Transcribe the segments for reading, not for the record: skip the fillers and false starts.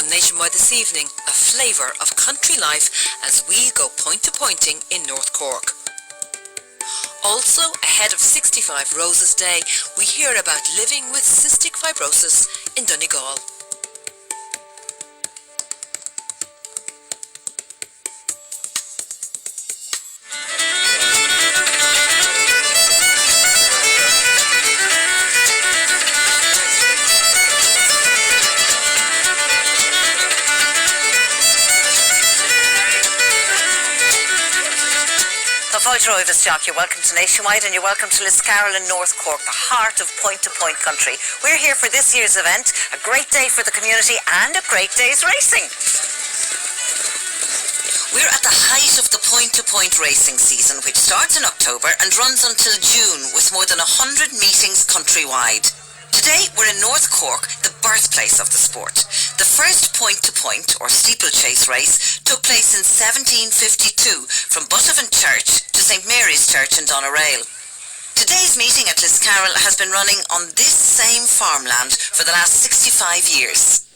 On Nationwide this evening, a flavour of country life as we go point to pointing in North Cork. Also, ahead of 65 Roses Day, we hear about living with cystic fibrosis in Donegal. You're welcome to Nationwide and you're welcome to Liscarroll in North Cork, the heart of point-to-point country. We're here for this year's event, a great day for the community and a great day's racing. We're at the height of the point-to-point racing season, which starts in October and runs until June with more than 100 meetings countrywide. Today we're in North Cork, the birthplace of the sport. The first point-to-point or steeplechase race took place in 1752 from Buttevant Church to St Mary's Church in Doneraile. Today's meeting at Liscarroll has been running on this same farmland for the last 65 years.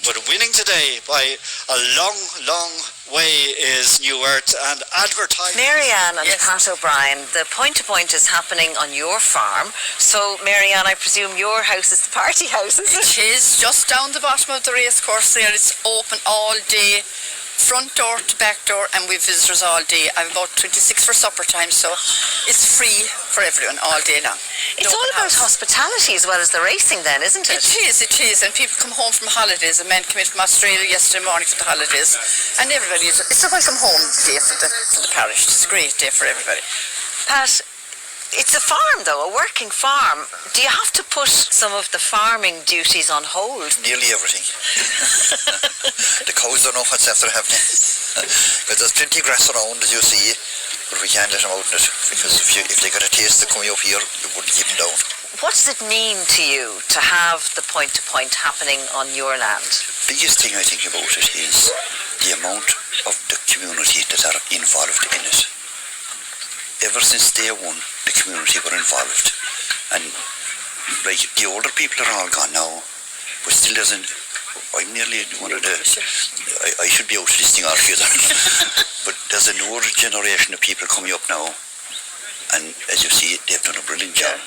But winning today by a long, long way is New Earth and advertising. Marianne and Yes. Pat O'Brien, the point-to-point is happening on your farm. So, Marianne, I presume your house is the party house, is it? It is just down the bottom of the racecourse there. It's open all day, front door to back door, and we have visitors all day. I'm about 26 for supper time, so it's free for everyone all day long. It's all about hospitality as well as the racing then, isn't it? It is, and people come home from holidays. A man came in from Australia yesterday morning for the holidays, and everybody, it's a welcome home day for the parish. It's a great day for everybody. Pat, it's a farm though, a working farm. Do you have to put some of the farming duties on hold? Nearly everything. The cows don't know what's after happening. But there's plenty of grass around, as you see, but we can't let them out in it, because if they got a taste of coming up here, you wouldn't keep them down. What does it mean to you to have the point-to-point happening on your land? The biggest thing I think about it is the amount of the community that are involved in it. Ever since day one, the community were involved, and like the older people are all gone now, but still doesn't. I'm nearly one of the. I should be out of this thing altogether. But there's a newer generation of people coming up now, and as you see, they've done a brilliant job.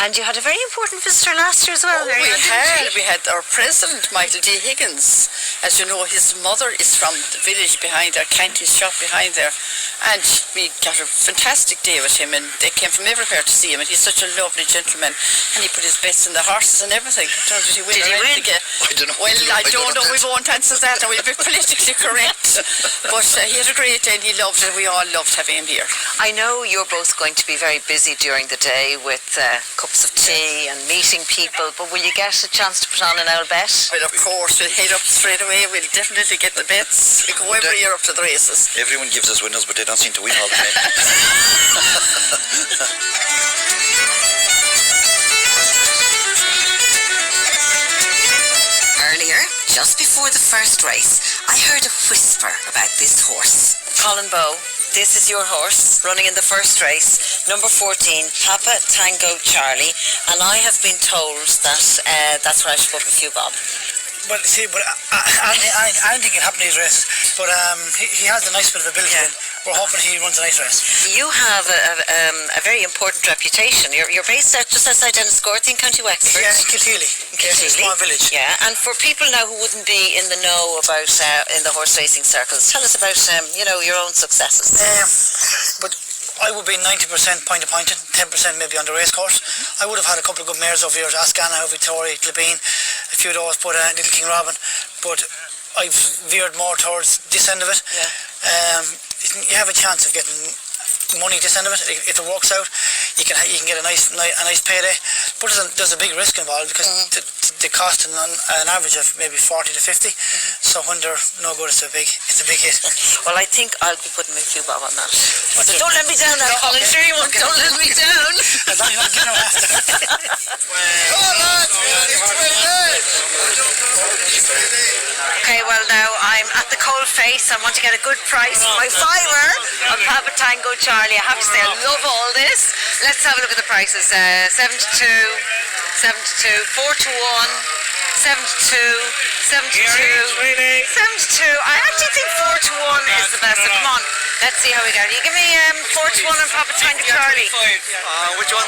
And you had a very important visitor last year as well. We had our president, Michael D. Higgins. As you know, his mother is from the village behind there, Canty's shop behind there. And we got a fantastic day with him, and they came from everywhere to see him, and he's such a lovely gentleman, and he put his bets in the horses and everything. Did he win? I don't know. Well, I don't know. We won't answer that, and we'll be politically correct. But he had a great day, and he loved it. We all loved having him here. I know you're both going to be very busy during the day with cups of tea and meeting people, but will you get a chance to put on an old bet? Well, of course, we'll head up straight away. We'll definitely get the bets. We go every year up to the races. Everyone gives us winners, but they don't seem to win all the time. Earlier, just before the first race, I heard a whisper about this horse. Colin Bowe, this is your horse running in the first race, number 14, Papa Tango Charlie, and I have been told that that's where I should put a few bob. Well, see, but I don't think it happened in these races, but he has a nice bit of ability. Yeah. We're hoping he runs a nice race. You have a very important reputation. You're based out just outside Enniscorthy in County Wexford. Yeah, in Kilteely. Yes, a small village. Yeah, and for people now who wouldn't be in the know about in the horse racing circles, tell us about your own successes. But I would be 90% point-to-pointed, 10% maybe on the race course. I would have had a couple of good mares over here, Ascana, Victoria, Glebeen, a few of those, but Little King Robin. But I've veered more towards this end of it. Yeah. You have a chance of getting money this end of it. If it works out, you can get a nice payday. But there's a big risk involved, because the cost on an average of maybe 40 to 50. So when they're no good, it's a big hit. Well, I think I'll be putting a few bob on that. So don't let me down now, Colin. Sure you won't. Okay. Don't let me down. As long as you don't get no after. Okay, well now I'm at the coal face. I want to get a good price for my fiver on Papa Tango Charlie. I have to say I love all this. Let's have a look at the prices. 7 to 2, 7 to 2, 4 to 1, 72. I actually think 4-1 is the best. Come on, let's see how we go. You give me 4-1 on Papa Tango Charlie. Which one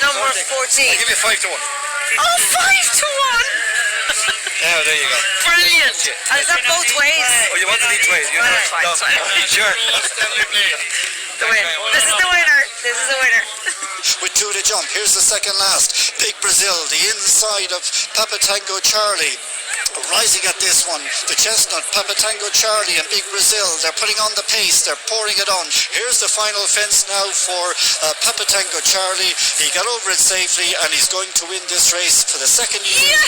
Number 14. I'll give you 5-1. Oh, 5-1. Yeah, there you go. Brilliant. And is that both ways? Oh, you want it each way? You know? Right, No. fine. Sure. The win. This is the winner. This is the winner. With two to jump, here's the second last. Big Brazil, the inside of Papa Tango Charlie. Rising at this one, the chestnut, Papa Tango Charlie and Big Brazil, they're putting on the pace, they're pouring it on. Here's the final fence now for Papa Tango Charlie. He got over it safely and he's going to win this race for the second year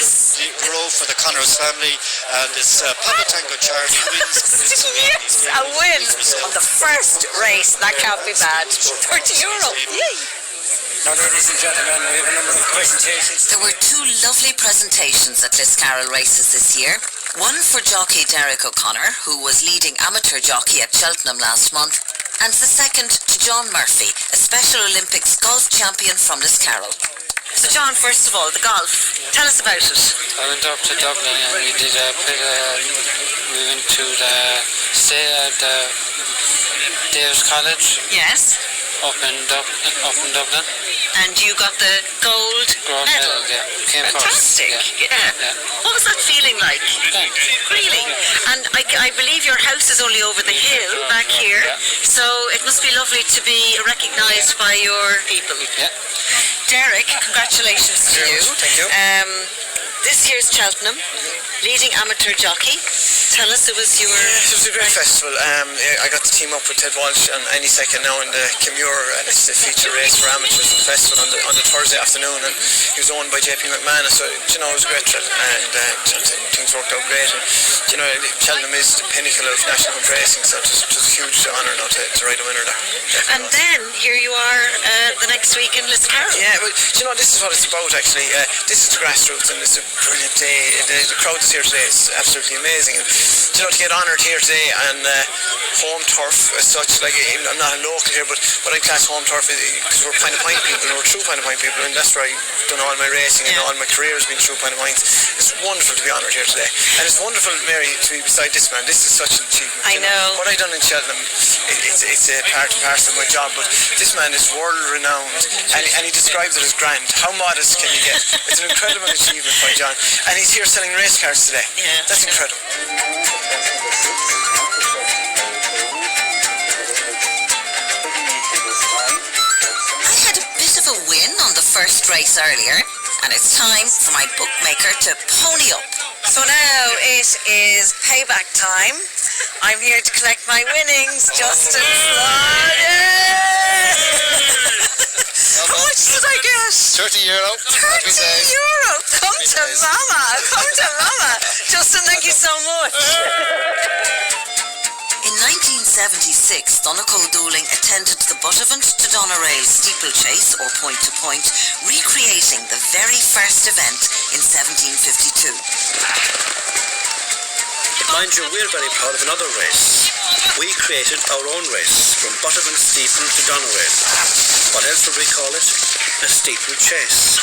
in a row for the Connors family. And it's Papa Tango Charlie wins. Yes, a win on the first race. That can't be bad. €30. Yay. Now, ladies and gentlemen, we have a number of presentations. There were two lovely presentations at Liscarroll races this year. One for jockey Derek O'Connor, who was leading amateur jockey at Cheltenham last month, and the second to John Murphy, a Special Olympics golf champion from Liscarroll. So John, first of all, the golf. Tell us about it. I went up to Dublin and we did we went to the Davis College. Yes. Up in Dublin. And you got the gold medal. Yeah. Came Fantastic. first. Yeah. What was that feeling like? Thanks. Really? And I believe your house is only over the hill back here, so it must be lovely to be recognised by your people. Yeah. Derek, congratulations to you. Thank you. This year's Cheltenham, leading amateur jockey. Tell us, it was your... It was a great festival. I got to team up with Ted Walsh and any second now in the Kimure, and it's the feature race for amateurs in the festival on the Thursday afternoon, and he was owned by JP McManus, so it was a great trip, and things worked out great. And, Cheltenham is the pinnacle of national hunt racing, so it was a huge honour now to ride a winner there. Definitely. And then here you are the next week in Liscarroll. Yeah, well, this is what it's about actually. This is the grassroots and it's a brilliant day. The crowd that's here today is absolutely amazing. And, to get honoured here today and home turf as such, like I'm not a local here, but I class home turf because we're Point people and we're true Point people, and that's where I've done all my racing and all my career has been through Point. It's wonderful to be honoured here today. And it's wonderful, Mary, to be beside this man. This is such an achievement. I know. What I done in Cheltenham, it's a part and parcel of my job, but this man is world renowned and he describes it as grand. How modest can you get? It's an incredible achievement by John. And he's here selling race cars today. Yeah. That's incredible. I had a bit of a win on the first race earlier, and it's time for my bookmaker to pony up. So now it is payback time. I'm here to collect my winnings. Justin How much did I get? €30. €30. Come to mama. Justin, thank you so much. In 1976, Donegal Dooling attended the Buttevant to Doneraile steeplechase, or point-to-point, recreating the very first event in 1752. Mind you, we're very proud of another race. We created our own race from Buttevant Steeple to Doneraile. What else would we call it? A steeplechase.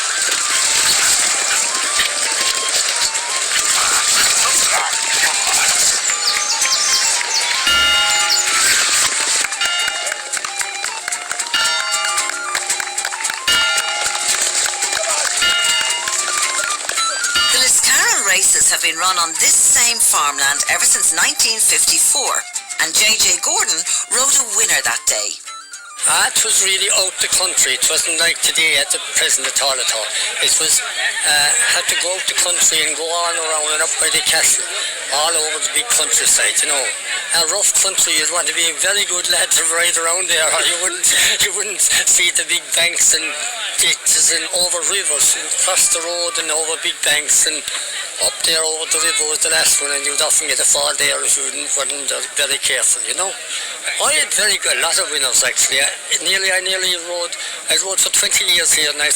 The Liscarroll races have been run on this same farmland ever since 1954, and J.J. Gordon rode a winner that day. It was really out the country. It wasn't like today at the present at all. It was, had to go out the country and go on around and up by the castle, all over the big countryside, A rough country, you'd want to be a very good lad to ride around there, or you wouldn't see the big banks and ditches and over rivers, and across the road and over big banks and up there over the river was the last one, and you'd often get a fall there if you weren't very careful, I had a lot of winners actually. I rode for 20 years here, and I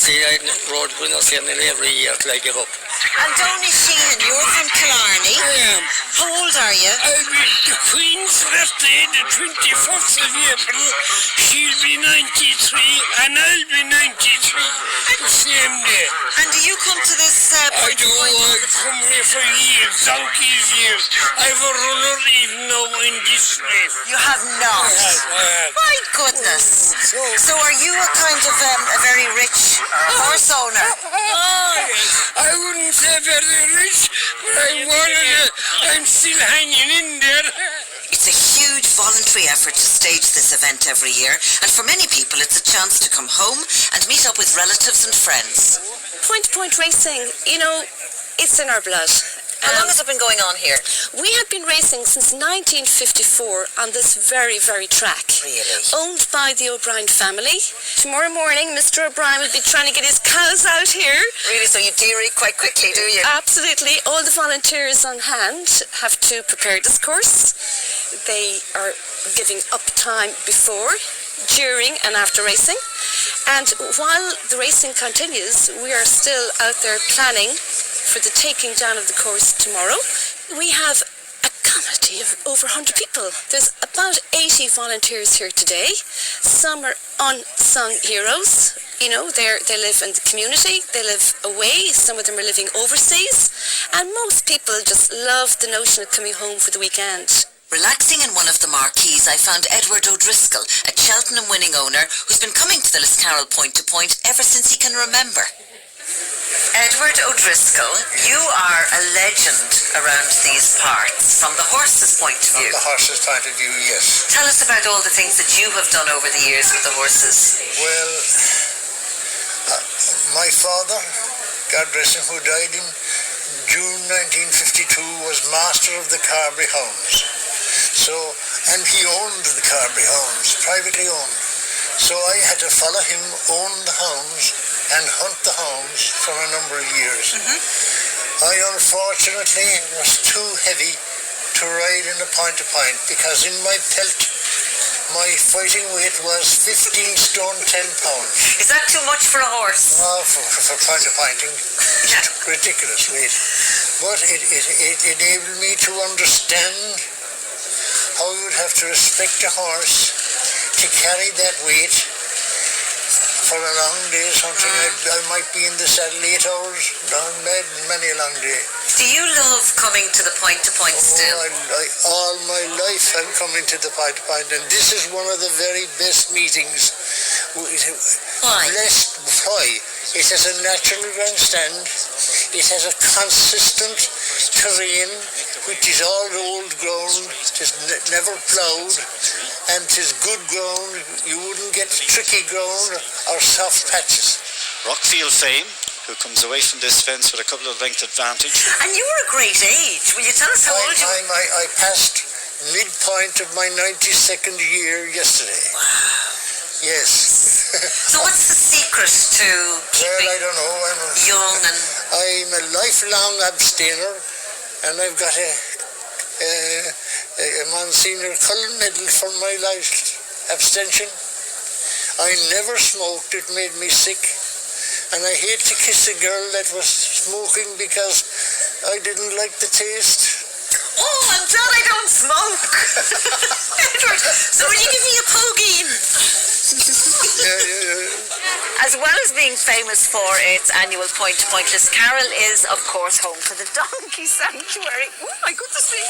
rode winners here nearly every year till I gave up. And Donny Sheehan, you're from Killarney. I am. How old are are you? I'll be the Queen's birthday, the 21st of April. She'll be 93 and I'll be 93 the same day. And do you come to this I point do. to point? I've come here for years, donkey's years. I've a runner even now in this race. You have not. I have. My goodness. So are you a kind of a very rich horse owner? Oh, yes. I wouldn't say very rich, but I'm still hanging in there. It's a huge voluntary effort to stage this event every year, and for many people it's a chance to come home and meet up with relatives and friends. Point-to-point racing, you know, it's in our blood. How long has it been going on here? We have been racing since 1954 on this very, very track. Really? Owned by the O'Brien family. Tomorrow morning, Mr. O'Brien will be trying to get his cows out here. Really? So you dairy quite quickly, do you? Absolutely. All the volunteers on hand have to prepare this course. They are giving up time before, during and after racing. And while the racing continues, we are still out there planning for the taking down of the course tomorrow. We have a committee of over 100 people. There's about 80 volunteers here today. Some are unsung heroes. You know, they live in the community, they live away, some of them are living overseas, and most people just love the notion of coming home for the weekend. Relaxing in one of the marquees, I found Edward O'Driscoll, a Cheltenham winning owner who's been coming to the Liscarroll Point to Point ever since he can remember. Edward O'Driscoll, you are a legend around these parts, from the horse's point of view. From the horse's point of view, yes. Tell us about all the things that you have done over the years with the horses. Well, my father, God bless him, who died in June 1952, was master of the Carberry Hounds. So, and he owned the Carberry Hounds, privately owned. So I had to follow him, own the hounds, and hunt the hounds for a number of years. I unfortunately was too heavy to ride in the point-to-point because in my pelt, my fighting weight was 15 stone 10 pounds. Is that too much for a horse? Oh, for point-to-pointing, it's ridiculous weight. But it enabled me to understand how you would have to respect a horse to carry that weight for a long day's hunting. I might be in the saddle 8 hours, long bed, many a long day. Do you love coming to the point-to-point still? All my life I'm coming to the point-to-point, and this is one of the very best meetings. Why? Why? It has a natural grandstand. It has a consistent terrain, which is all old ground. It is never ploughed, and it is good ground. You wouldn't get tricky ground or soft patches. Rockfield fame, who comes away from this fence with a couple of length advantage. And you were a great age. Will you tell us how old you were? I passed midpoint of my 92nd year yesterday. Wow. Yes. So what's the secret to keeping well, I don't know. young and... I'm a lifelong abstainer, and I've got a Monsignor Cullen medal for my life abstention. I never smoked, it made me sick. And I hate to kiss a girl that was smoking because I didn't like the taste. Oh, I'm glad I don't smoke. Edward, so will you give me a pogeen? Yeah. As well as being famous for its annual point-to-point, Liscarroll is, of course, home to the Donkey Sanctuary. Oh, my goodness me.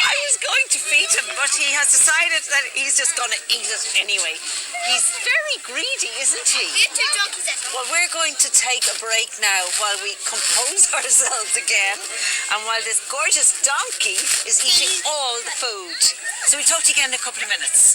I was going to feed him, but he has decided that he's just going to eat it anyway. He's very greedy, isn't he? Well, we're going to take a break now while we compose ourselves again, and while this gorgeous donkey is eating all the food. So we'll talk to you again in a couple of minutes.